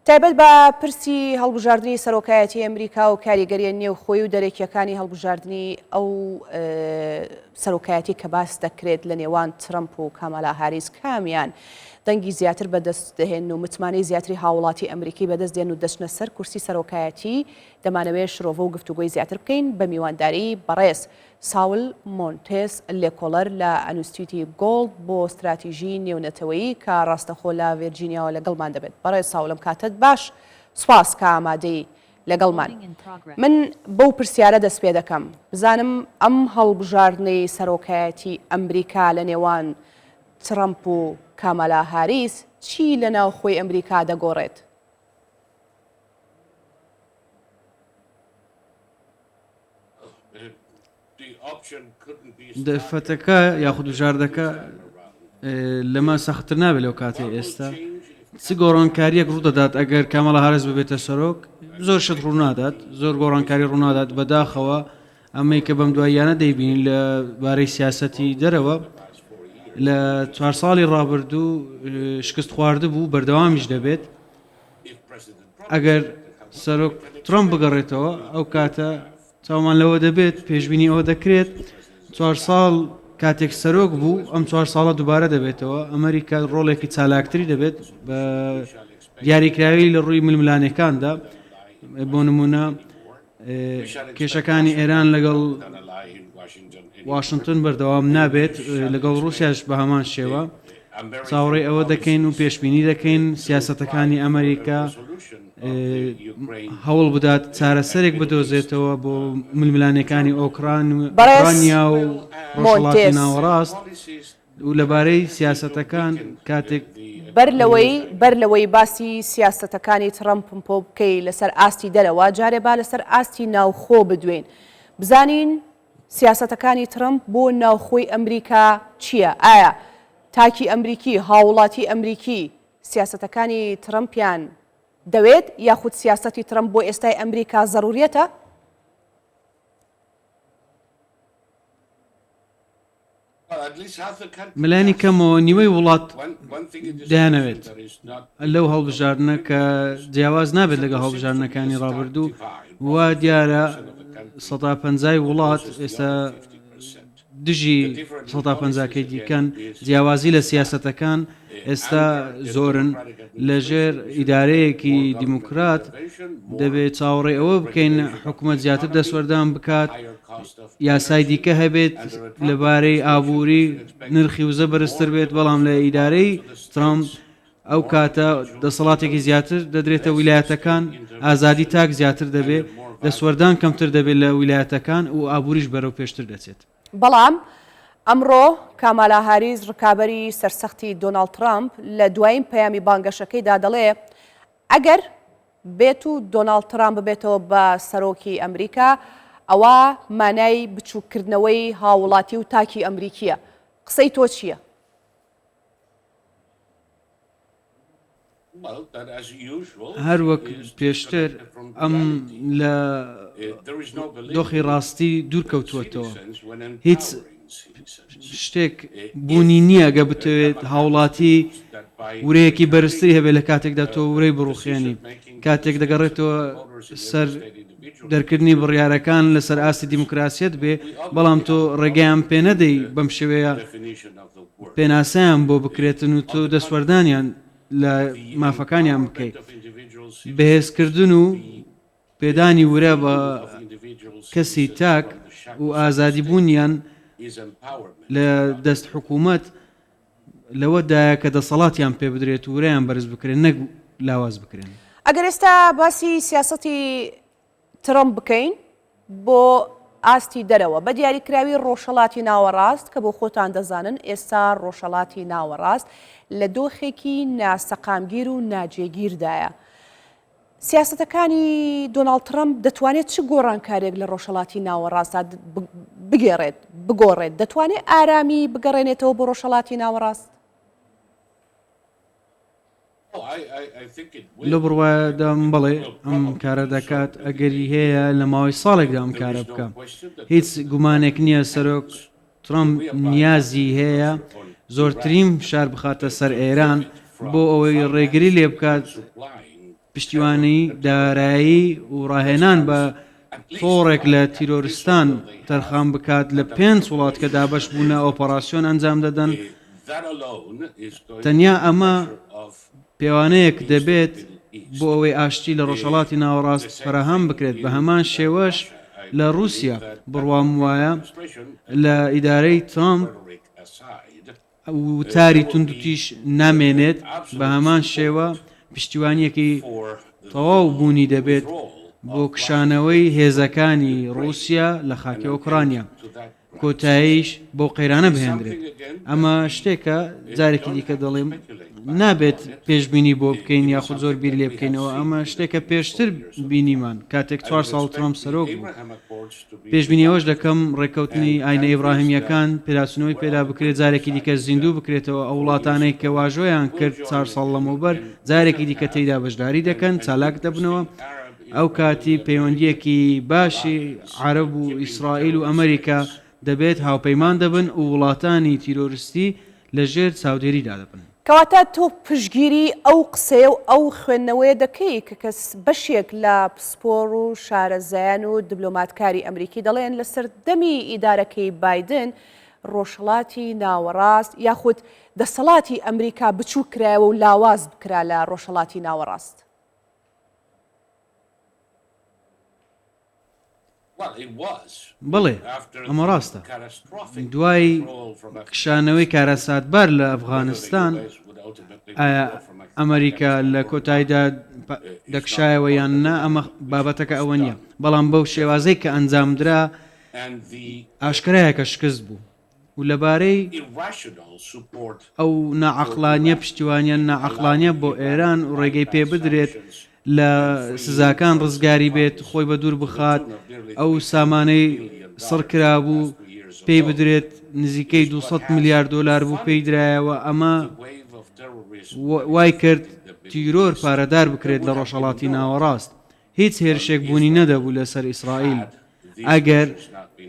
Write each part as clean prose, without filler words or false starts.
تایبەت بە پرسی هەڵبژاردننی سەرۆکایەتی ئەمریکا و کاریگەریە نێو خۆی و دەرێکیەکانی هەڵبژاردننی ئەو سەرۆکایەتی کە باس دەکرێت لە نێوان ترەمپ و کامالا هاریس کامیان دەنگی زیاتر بەدەست دەهێن و متمانەی زیاتری هاوڵاتی ئەمریکی بەدەست دێن و دەچنە سەر کورسی سەرۆکایەتی دەمانەوێت شرۆڤە و گفتوگۆی زیاتر بکەین بە میوانداری بەڕێز ساول مۆنتێس لێکۆڵەر لە ئەنوستیتی گۆڵد بۆ استراتیژی نێونەتەوەیی کە ڕاستەخۆ لە ڤێرجینیاوە لەگەڵمان دەبێت. بەڕێز ساولم کاتت باش، سوپاس کە ئامادەی لەگەڵمان. من بەو پرسیارە دەست پێ دەکەم بزانم ئەم هەڵبژاردنەی سەرۆکایەتی ئەمریکا لە نێوان ترەمپ و کامالا هاریس چی لە ناوخۆی ئەمریکا دەگۆڕێت؟ دەفەتەکە یاخود وژاردەکە لەمە سەختتر نابێت لەو کاتێ ئێستا چ گۆڕانکاریەک ڕوودەدات ئەگەر کامالا هاریس ببێتە سەرۆک زۆر شت ڕوونادات، زۆر گۆڕانکاری ڕوونادات بەداخەوە ئەمەی کە بەم دواییانە دەیبین لە بارەی سیاسەتی دەرەوە لە 4 ساڵی ڕابردوو شکست خواردە بوو بەردەوامیش دەبێت. ئەگەر سەرۆک ترەمپ بگەڕێتەوە ئەو کاتە چاومان لەوە دەبێت پێشبینی ئەوە دەکرێت 4 ساڵ کاتێک سەرۆک بوو ئەم 4 ساڵە دووبارە دەبێتەوە. ئەمریکا ڕۆڵێکی چالاکتری دەبێت بە دیاریکراوی لە ڕووی ململانەکاندا. بۆ نمونە کێشەکانی ئێران لەگەڵ واشنگتن بەردەوام نابێت، لەگەڵ ڕووسیاش بە هەمان شێوە چاوەڕێی ئەوە دەکەین و پێشبینی دەکەین سیاسەتەکانی ئەمریکا هەوڵ بدات چارەسەرێک بدۆزێتەوە بۆ ململانەکانی ئۆکرانیا و ڕۆژهەڵاتی ناوەڕاست و لەبارەی سیاسەتەکان کاتێک بەر لەوەی باسی سیاسەتەکانی ترەمپم پۆ بکەی لەسەر ئاستی دەرەوە جارێ با لەسەر ئاستی ناوخۆ بدوێن بزانین سیاسەتەکانی ترەمپ بۆ ناوخۆی ئەمریکا چییە؟ ئایا تاکی ئەمریکی هاوڵاتی ئەمریکی سیاسەتەکانی ترەمپیان دەوێت یاخود سیاسەتی ترەمپ بۆ ئێستای ئەمریکا زەڕوریەتە؟ ملانی کەمەوە نیوەی وڵات دایانەوێت لەو هەڵبژاردنە کە جیاواز نابێت لەگە هەڵبژاردنەکانی ڕابردوو وا دیارە 150 وڵات ئێستا دژی 150کەی دیکەن جیاوازی لە سیاسەتەکان ئێستا زۆرن لەژێر ئیدارەیەکی دیموکرات دەبێت چاوەڕێ ئەوە بکەین حکوومەت زیاتر دەسوەردان بکات یاسای دیکە هەبێت لەبارەی ئابووری نرخی وزە بەرزتر بێت، بەڵام لە ئیدارەی ترەمپ ئەو کاتە دەسەڵاتێکی زیاتر دەدرێتە ویلایەتەکان، ئازادی تاک زیاتر دەبێت، دەسوەردان کەمتر دەبێت لە ویلایەتەکان و ئابووریش بەرەو پێشتر دەچێت. بەڵام ئەمڕۆ کامالا هاریس ڕکابەری سەرسەختی دۆناڵد ترامپ لە دوایین پەیامی بانگەشەکەیدا دەڵێ ئەگەر بێت و دۆناڵد ترامپ ببێتەوە بە سەرۆکی ئەمریکا ئەوە مانای بچووکردنەوەی هاوڵاتی و تاکی ئەمریکیە. قسەی تۆ چییە؟ هەروەک پێشتر ئەم لە دۆخی ڕاستی دوورکەوتووەتەوە، هیچ شتێک بوونی نییە گە بتوێت هاوڵاتی ورەیەکی بەرزتری هەبێت لە کاتێکدا تۆ ورەی بڕوخێنی، کاتێک دەگەڕێتەوە سەر دەرکردنی بڕیارەکان لەسەر ئاستی دیموکراسیەت بێ، بەڵام تۆ ڕێگەیان پێ نەدەی بەم شێوەیە پێناسەیان بۆ بکرێتن و تۆ دەسوەردانیان لە مافەکانیان بکەیت. بەهێزکردن و پێدانی ورە بە کەسی تاک و ئازادی بوونیان لە دەست حکوومەت لەوەدایە کە دەسەڵاتیان پێ بدرێت و ورەیان بەرز بکرێن نەک لاواز بکرێن. ئەگەر ئێستا باسی سیاسەتی ترەمپ بکەین بۆ ئاستی دەرەوە بە دیاریکراوی ڕۆژهەڵاتی ناوەڕاست کە بۆ خۆتان دەزانن ئێستا ڕۆژهەڵاتی ناوەڕاست لە دۆخێکی ناسەقامگیر و ناجێگیردایە. سیاسەتەکانی دۆناڵد ترەمپ دەتوانێت چ گۆڕانکارێک لە ڕۆژهەڵاتی ناوەڕاستە بگۆڕێت؟ دەتوانێت ئارامی بگەڕێنێتەوە بۆ ڕۆژهەڵاتی ناوەڕاست؟ لە بڕواایەدام بڵێ ئەم کارە دەکات ئەگەری هەیە لە ماوەی ساڵێکدا ئەم کارە بکە. هیچ گومانێک نییە سەرۆک ترەمپ نیازی هەیە زۆرترین شار بخاتە سەر ئێران بۆ ئەوەی ڕێگری لێ بکات پشتیوانی دارایی و ڕاهێنان بە تۆڕێک لە تیرۆریستان تەرخان بکات لە 5 وڵات کە دابەش بوونە ئۆپەراسیۆن ئەنجام دەدەن. تەنیا ئەمە پێوانەیەک دەبێت بۆ ئەوەی ئاشتی لە ڕۆژهەڵاتی ناوەڕاست فراهەم بکرێت. بە هەمان شێوەش لە رووسیا بڕوام وایە لە ئیدارەی ترامپ وتاری توندوتیش نامێنێت. بە هەمان شێوە پشتیوانیەکی تەواو بوونی دەبێت بۆ کشانەوەی هێزەکانی رووسیا لە خاکی ئۆکرانیا، کۆتاییش بۆ قەیرانە بهێنرێت. ئەمە شتێکە جارێکی دیکە دەڵێم نابێت پێشبینی بۆ بکەین یاخود زۆر بیر لێ بکەینەوە. ئەمە شتێکە پێشتر بینیمان کاتێک 4 ساڵ ترامپ سەرۆک بوو. پێشبینیەوەش دەکەم ڕێکەوتنی ئاینە ئیبراهیمیەکان پێداچوونەوەی پێدا بکرێت جارێکی دیکە زیندوو بکرێتەوە. ئەو وڵاتانەی کە واژۆیان کرد 4 ساڵ لەمەوبەر جارێکی دیکە تێیدا بەشداری دەکەن، چالاک دەبنەوە. ئەو کاتی پەیوەندیەکی باشی عەرەب و ئیسرائیل و ئەمریکا دەبێت هاوپەیمان دەبن و وڵاتانی تیرۆریستی لەژێر چاودێریدا دەبن. کەواتە تۆ پشگیری ئەو قسەیە و ئەو خوێندنەوەیە دەکەی کە کەس بەشێک لە پسپۆڕ و شارەزایان و دیبلۆماتکاری ئەمریکی دەڵێن لەسەر دەمی ئیدارەکەی بایدن ڕۆژهەڵاتی ناوەڕاست یاخود دەسەڵاتی ئەمریکا بچوو کرایەوە و لاواز بکرا لە ڕۆژهەڵاتی ناوەڕاست. بڵێ ئەمە ڕاستە. دوای کشانەوەی کارەساتبار لە ئەفغانستان ئەمریکا لە کۆتاییدا دەکشایەوە یان نا، ئەمە بابەتەکە ئەوە نییە. بەڵام بەو شێوازەی کە ئەنجامدرا ئاشکرایە کە شکست بوو و لەبارەی ئەو ناعەقلانیە پشتیوانیان ناعەقلانیە بۆ ئێران و ڕێگەی پێ بدرێت لە سزاکان ڕزگاری بێت، خۆی بە دوور بخات، ئەو سامانەی سڕ کرابوو پێی بدرێت نزیکەی 200 میلیارد دلار بوو پێی درایەوە. ئەمە وای کرد تیرۆر پارەدار بکرێت لە ڕۆژهەڵاتی ناوەڕاست. هیچ هێرشێک بوونی نەدەبوو لەسەر ئیسرائیل ئەگەر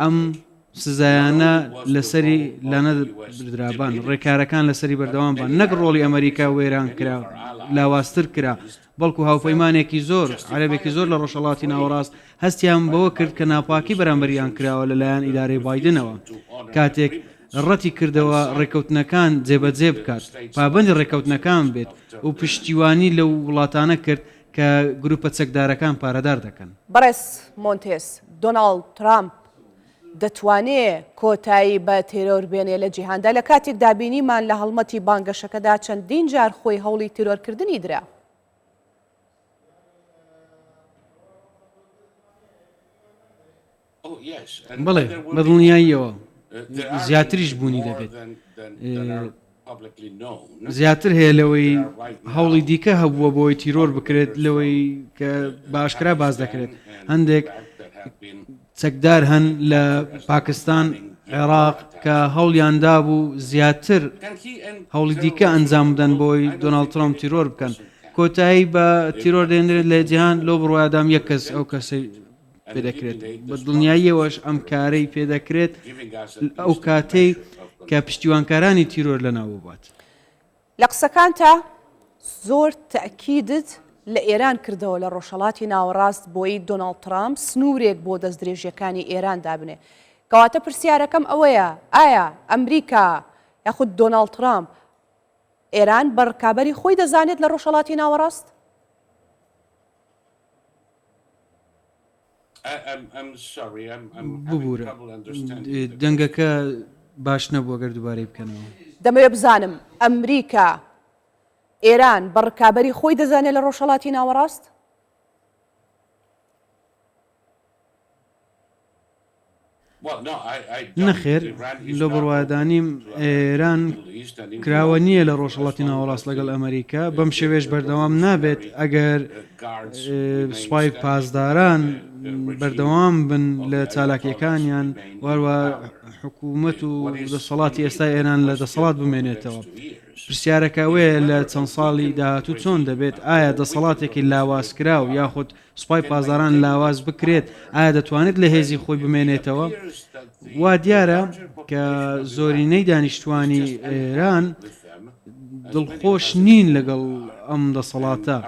ئەم سزایانە لەسەری لەنە بدرابان، ڕێکارەکان لەسەری بەردەوام بان، نەک ڕۆڵی ئەمریکا وێران کرا لاوااستر کرا، بەڵکو هاوپەیمانێکی زۆر عەرەبێکی زۆر لە ڕۆژهەڵاتی ناوەڕاست هەستیان بەوە کرد کە ناپاکی بەرامبەریان کراوە لەلایەن ئیدارەی بایدنەوە. کاتێک ڕەتی کردەوە ڕێکەوتنەکان جێبەجێ بکات، پابەندی ڕێکەوتنەکان بێت و پشتیوانی لەو وڵاتانە کرد کە گروپە چەکدارەکان پارەدار دەکەن. بەڕێز مۆنتێس، دۆناڵد ترامپ دەتوانێت کۆتایی بە تیرۆر بێنێ لە جیهاندا لە کاتێک دابینیمان لە هەڵمەتی بانگەشەکەدا چەندین جار خۆی هەوڵی تیرۆرکردنی درا. بڵێ بەدڵنیاییەوە زیاتریش بوونی دەبێت، زیاتر هەیە لەوەی هەوڵی دیکە هەبووە بۆی تیرۆر بکرێت لەوەی کە باشکرا باز دەکرێت. هەندێک چەکدار هەن لە پاکستان، عێراق کە هەوڵیاندا بوو زیاتر هەوڵی دیکە ئەنجام بدەن بۆی دۆناڵد ترامپ تیرۆر بکەن. کۆتایی بە تیرۆر دێنرێت لە جیهان لەو بڕوادام یەک کەس ئەو کەسی پێدەکرێت. بە دڵنیاییەوەش ئەم کارەی پێدەکرێت ئەو کاتەی کە پشتیوانکارانی تیرۆر لەناو بات. لە قسەکانتە زۆر تەکیدت لە ئێران کردەوە لە ڕۆژهەڵاتی ناوەڕاست بۆی دۆناڵد ترامپ سنوورێک بۆ دەست درێژیەکانی ئێران دابنێ. کەواتە پرسیارەکەم ئەوەیە ئایا ئەمریکا یاخود دۆناڵد ترامپ ئێران بەڕکابەری خۆی دەزانێت لە ڕۆژهەڵاتی ناوەڕاست؟ ببوورە دەنگەکە باش نەبووە گەر دووبارەی بکەنەوە. دەمەوێت بزانم ئەمریکا ئێران بەڕکابەری خۆی دەزانێت لە ڕۆژهەڵاتی ناوەڕاست؟ نەخێر، لە بڕوادانیم ئێران کراوە نییە لە ڕۆژهەڵاتی ناوەڕاست لەگەڵ ئەمریکا. بەم شێوێش بەردەوام نابێت ئەگەر سوپای پاسداران بەردەوام بن لە چالاکیەکانیان، واروە حکوومەت و دەسەڵاتی ئێستا ئێران لە دەسەڵات بمێنێتەوە. پرسیارەکە ئەوەیە لە چەند ساڵی داهاتوو چۆن دەبێت، ئایا دەسەڵاتێکی لاوازکراو یاخود سوپای پاسداران لاواز بکرێت، ئایا دەتوانێت لە هێزی خۆی بمێنێتەوە؟ وا دیارە کە زۆرینەی دانیشتوانی ئێران دڵخۆش نین لەگەڵ ئەم دەسەڵاتە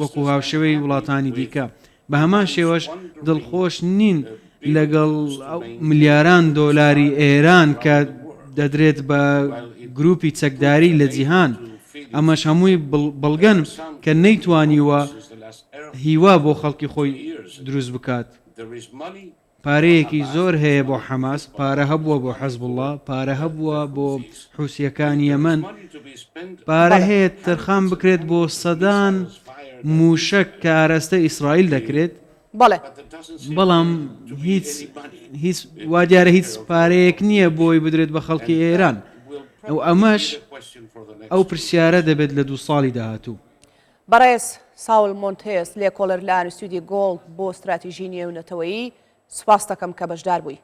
وەکو هاوشێوەی وڵاتانی دیکە بە هەمان شێوەش دڵخۆش نین لەگەڵ ملیاران دۆلاری ئێران کە دەدرێت بە گروپی چەکداری لە جیهان ئەمەش هەمووی بەڵگەن کە نەیتوانیوە هیوا بۆ خەڵکی خۆی دروست بکات. پارەیەکی زۆر هەیە بۆ حەماس، پارە هەبووە بۆ حەزبوڵڵا، پارە هەبووە بۆ حوسیەکانی یەمەن، پارە هەیە تەرخان بکرێت بۆ سەدان موشک کە ئاراستە ئیسرائیل دەکرێت. بەڵام هیچ وا دیارە هیچ پارەیەک نییە بۆی بدرێت بە خەڵکی ئێران. ئەمەش ئەو پرسیارە دەبێت لە 2 ساڵی داهاتوو. بەڕێز ساول مۆنتێس لێکۆڵەر لە ئینستیتوتی گۆڵد بۆ استراتیژی نێونەتەوەیی، سوپاس دەکەم کە بەشدار بووی.